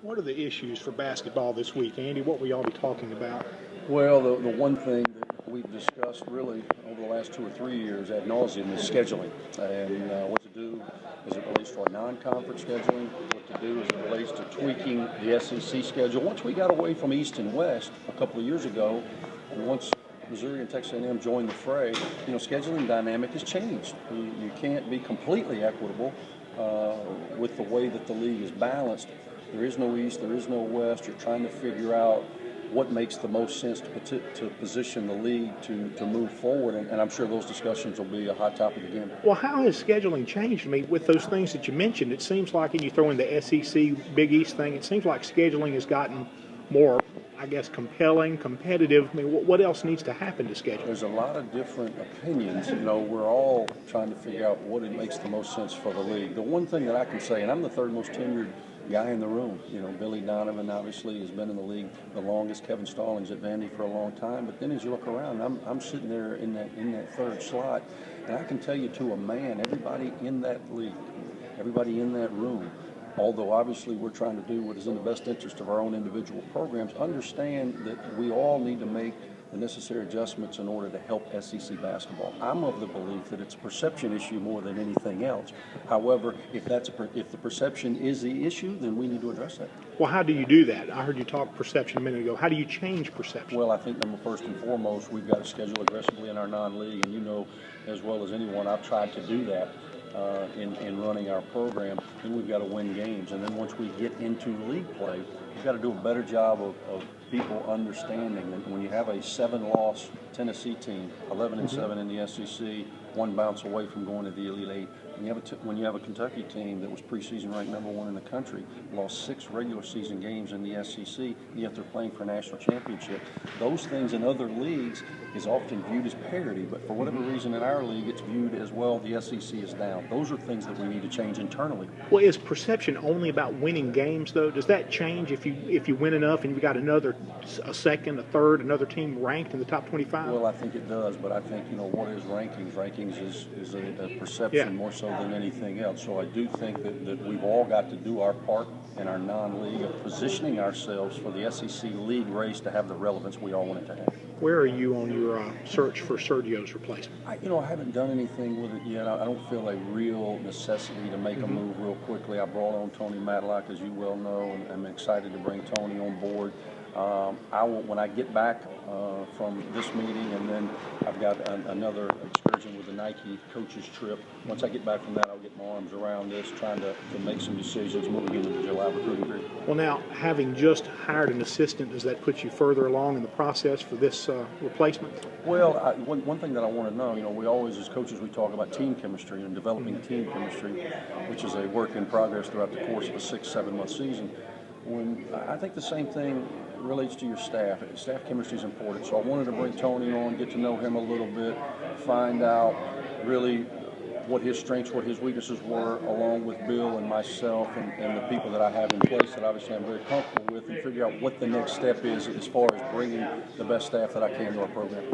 What are the issues for basketball this week, Andy? What will y'all be talking about? Well, the one thing that we've discussed really over the last 2 or 3 years ad nauseum is scheduling and what to do as it relates to our non-conference scheduling, what to do as it relates to tweaking the SEC schedule. Once we got away from East and West a couple of years ago, and once Missouri and Texas A&M joined the fray, scheduling dynamic has changed. You can't be completely equitable with the way that the league is balanced. There is no East, there is no West. You're trying to figure out what makes the most sense to position the league to move forward, and I'm sure those discussions will be a hot topic again. Well, how has scheduling changed? I mean, with those things that you mentioned, it seems like, and you throw in the SEC Big East thing, it seems like scheduling has gotten more, I guess, compelling, competitive. I mean, what else needs to happen to schedule? There's a lot of different opinions. We're all trying to figure out what it makes the most sense for the league. The one thing that I can say, and I'm the third most tenured guy in the room. Billy Donovan obviously has been in the league the longest. Kevin Stallings at Vandy for a long time. But then as you look around, I'm sitting there in that third slot, and I can tell you to a man, everybody in that league, everybody in that room, although obviously we're trying to do what is in the best interest of our own individual programs, understand that we all need to make the necessary adjustments in order to help SEC basketball. I'm of the belief that it's a perception issue more than anything else. However, if the perception is the issue, then we need to address that. Well, how do you do that? I heard you talk perception a minute ago. How do you change perception? Well, I think first and foremost, we've got to schedule aggressively in our non-league, and as well as anyone, I've tried to do that in running our program. Then we've got to win games, and then once we get into league play, we've got to do a better job of people understanding that when you have a 7-loss Tennessee team, 11-7 in the SEC, one bounce away from going to the Elite Eight, when you have a Kentucky team that was preseason ranked #1 in the country, lost 6 regular season games in the SEC, yet they're playing for a national championship. Those things in other leagues is often viewed as parity, but for whatever reason in our league, it's viewed as, well, the SEC is down. Those are things that we need to change internally. Well, is perception only about winning games, though? Does that change if you win enough and you've got a second, a third, another team ranked in the top 25? Well, I think it does, but I think, what is rankings? Rankings is a perception more so than anything else. So I do think that we've all got to do our part in our non-league of positioning ourselves for the SEC league race to have the relevance we all want it to have. Where are you on your search for Sergio's replacement? I haven't done anything with it yet. I don't feel a real necessity to make a move real quickly. I brought on Tony Matlock, as you well know, and I'm excited to bring Tony on board. When I get back from this meeting, and then I've got another excursion with the Nike coaches trip. Once I get back from that, I'll get my arms around this, trying to make some decisions moving into the July recruiting period. Well, now, having just hired an assistant, does that put you further along in the process for this replacement? Well, one thing that I want to know, we always, as coaches, we talk about team chemistry and developing team chemistry, which is a work in progress throughout the course of a 6-7 month season. I think the same thing relates to your staff. Staff chemistry is important. So I wanted to bring Tony on, get to know him a little bit, find out really what his strengths, what his weaknesses were, along with Bill and myself and the people that I have in place that obviously I'm very comfortable with, and figure out what the next step is as far as bringing the best staff that I can to our program.